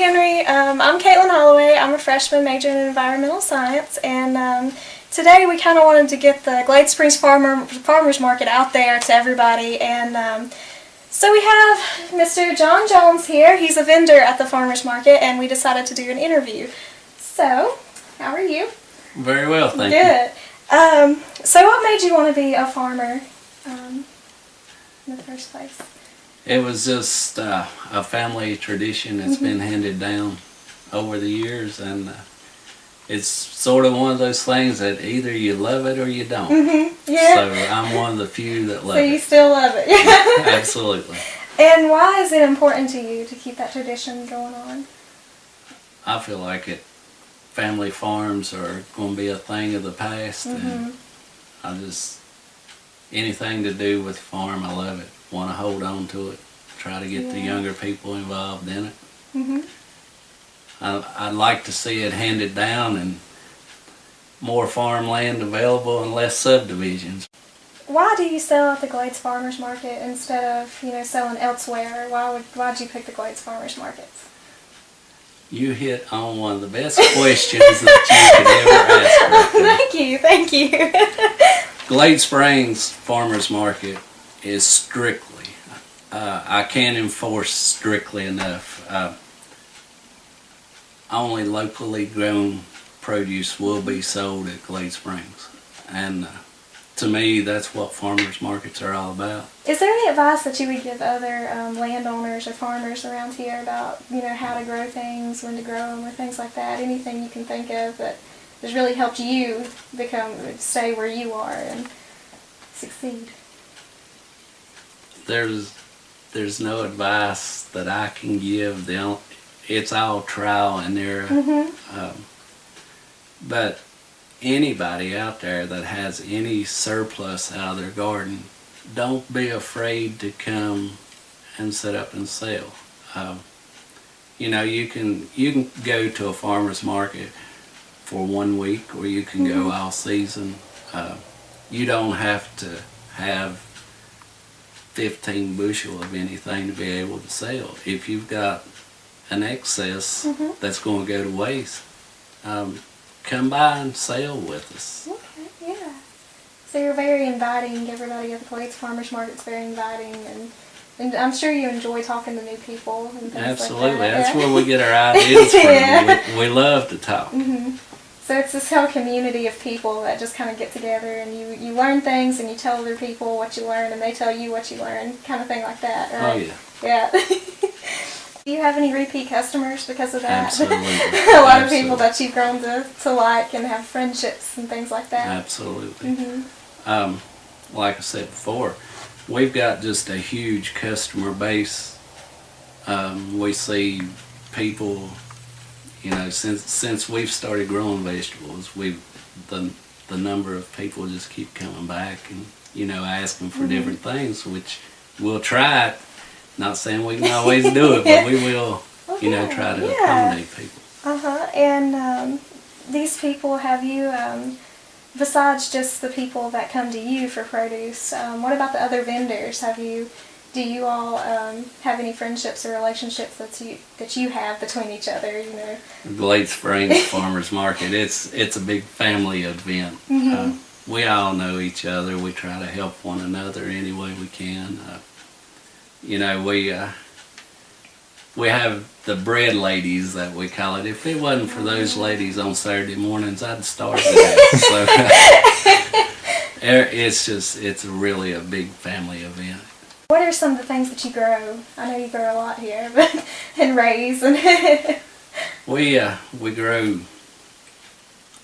Henry. I'm Caitlin Holloway. I'm a freshman majoring in environmental science, and today we kind of wanted to get the Glade Spring Farmers Market out there to everybody, and so we have Mr. John Jones here. He's a vendor at the farmers market, and we decided to do an interview. So, how are you? Very well, thank you. Good. So what made you want to be a farmer in the first place? It was just a family tradition that's been handed down over the years, and it's sort of one of those things that either you love it or you don't. Yeah. So I'm one of the few that love it. So you still love it? Absolutely. And why is it important to you to keep that tradition going on? I feel like family farms are going to be a thing of the past, and anything to do with farm, I love it. Want to hold on to it, try to get the younger people involved in it. I'd like to see it handed down and more farmland available and less subdivisions. Why do you sell at the Glades Farmers Market instead of, selling elsewhere? Why'd you pick the Glades Farmers Markets? You hit on one of the best questions that you could ever ask. Thank you. Glade Springs Farmers Market is strictly, I can't enforce strictly enough, only locally grown produce will be sold at Glade Springs. And to me, that's what farmers markets are all about. Is there any advice that you would give other landowners or farmers around here about, how to grow things, when to grow them, or things like that? Anything you can think of that has really helped you stay where you are and succeed? There's no advice that I can give. It's all trial and error. But anybody out there that has any surplus out of their garden, don't be afraid to come and set up and sell. You can go to a farmer's market for 1 week, or you can go all season. You don't have to have 15 bushel of anything to be able to sell. If you've got an excess that's going to go to waste, come by and sell with us. Okay, yeah. So you're very inviting. Everybody at the Glades Farmers Market's very inviting, and I'm sure you enjoy talking to new people and things Absolutely. like that. That's where we get our ideas from. We love to talk. So it's this whole community of people that just kind of get together, and you learn things, and you tell other people what you learn, and they tell you what you learn, kind of thing like that, right? Oh, yeah. Yeah. Do you have any repeat customers because of that? Absolutely. A lot of people that you've grown to like and have friendships and things like that. Absolutely. Like I said before, we've got just a huge customer base. We see people, since we've started growing vegetables, the number of people just keep coming back and asking for different things, which we'll try it. Not saying we can always do it, but we will, try to accommodate people. And these people, have you, besides just the people that come to you for produce, what about the other vendors? Do you all have any friendships or relationships that you have between each other? Glade Springs Farmers Market, it's a big family event. We all know each other. We try to help one another any way we can. We have the bread ladies that we call it. If it wasn't for those ladies on Saturday mornings, I'd starve to death. So it's really a big family event. What are some of the things that you grow? I know you grow a lot here, and raise. We grow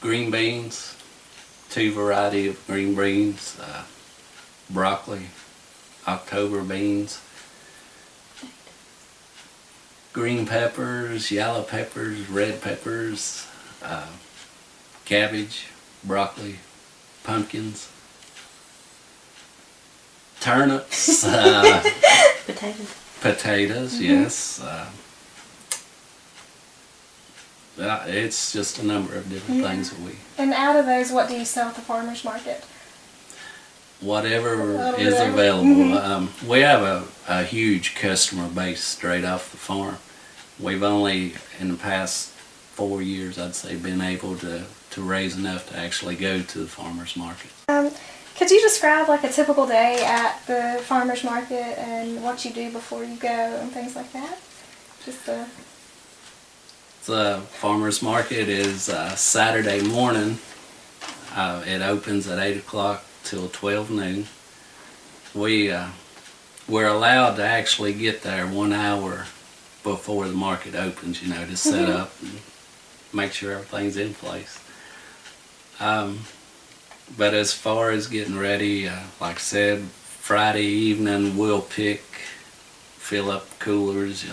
green beans, 2 varieties of green beans, broccoli, October beans, green peppers, yellow peppers, red peppers, cabbage, broccoli, pumpkins, turnips, potatoes, yes. It's just a number of different things that we... And out of those, what do you sell at the farmer's market? Whatever is available. We have a huge customer base straight off the farm. we've only in the past 4 years, I'd say, been able to raise enough to actually go to the farmers market. Could you describe like a typical day at the farmers market and what you do before you go and things like that? The farmers market is Saturday morning. It opens at 8 o'clock till 12 noon. We're allowed to actually get there 1 hour before the market opens, you know, to set up and make sure everything's in place. But as far as getting ready, like I said, Friday evening we'll fill up coolers,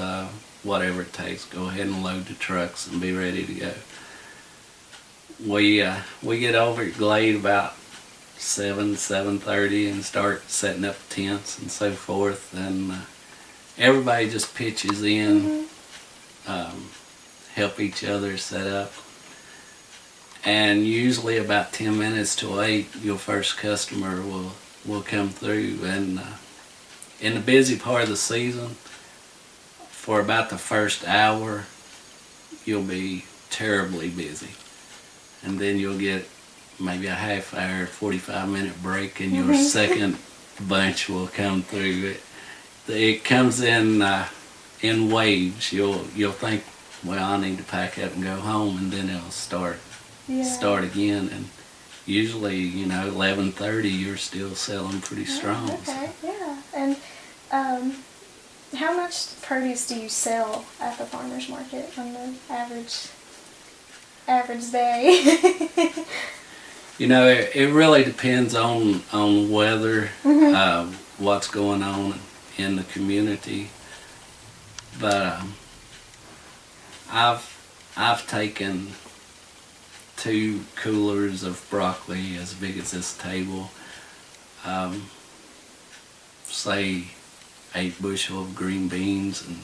whatever it takes. Go ahead and load the trucks and be ready to go. We get over at Glade about 7:30 and start setting up tents and so forth, and everybody just pitches in, help each other set up. And usually about 10 minutes to 8, your first customer will come through. And in the busy part of the season, for about the first hour, you'll be terribly busy. And then you'll get maybe a half hour, 45-minute break, and your second bunch will come through. It comes in waves. You'll think, well, I need to pack up and go home, and then it'll start again. And usually, 11:30, you're still selling pretty strong. Okay, yeah. And how much produce do you sell at the farmers market on the average day? It really depends on weather, what's going on in the community. But I've taken 2 coolers of broccoli as big as this table, say 8 bushel of green beans, and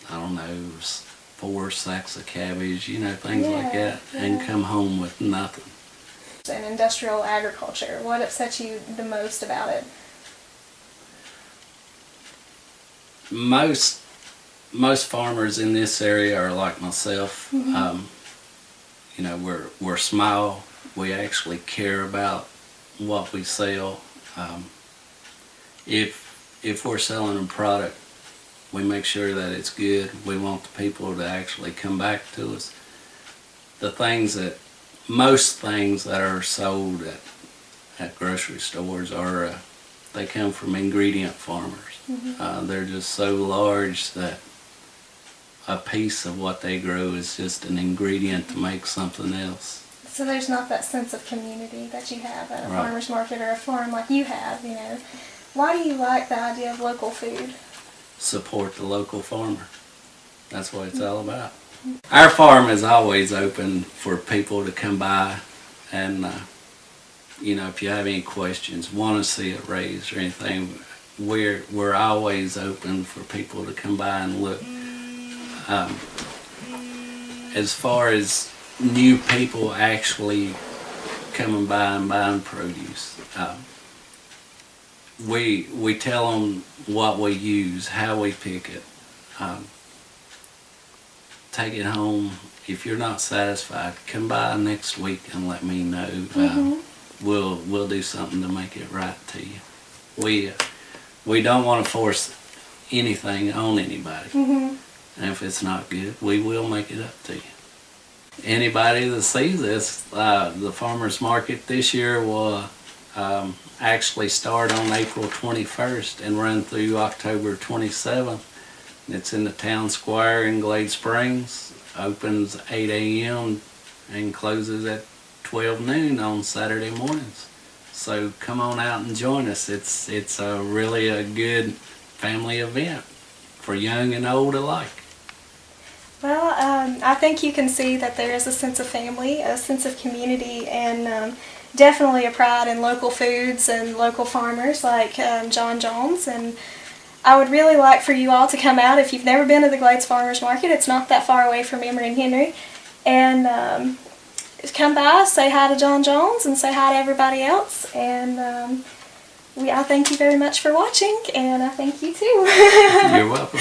I don't know, 4 sacks of cabbage, things like that, and come home with nothing. In industrial agriculture, what upsets you the most about it? Most farmers in this area are like myself. We're small. We actually care about what we sell. If we're selling a product, we make sure that it's good. We want the people to actually come back to us. Most things that are sold at grocery stores they come from ingredient farmers. They're just so large that a piece of what they grow is just an ingredient to make something else. So there's not that sense of community that you have at a farmer's market or a farm like you have, Why do you like the idea of local food? Support the local farmer. That's what it's all about. Our farm is always open for people to come by, and if you have any questions, want to see it raised or anything, we're always open for people to come by and look. As far as new people actually coming by and buying produce, we tell them what we use, how we pick it. Take it home. If you're not satisfied, come by next week and let me know. We'll do something to make it right to you. We don't want to force anything on anybody. And if it's not good, we will make it up to you. Anybody that sees this, the farmers market this year will actually start on April 21st and run through October 27th. It's in the town square in Glade Springs. Opens 8 a.m. and closes at 12 noon on Saturday mornings. So come on out and join us. It's really a good family event for young and old alike. Well, I think you can see that there is a sense of family, a sense of community, and definitely a pride in local foods and local farmers like John Jones. And I would really like for you all to come out if you've never been to the Glades Farmers Market. It's not that far away from Emory and Henry. And come by, say hi to John Jones, and say hi to everybody else. And I thank you very much for watching, and I thank you too. You're welcome.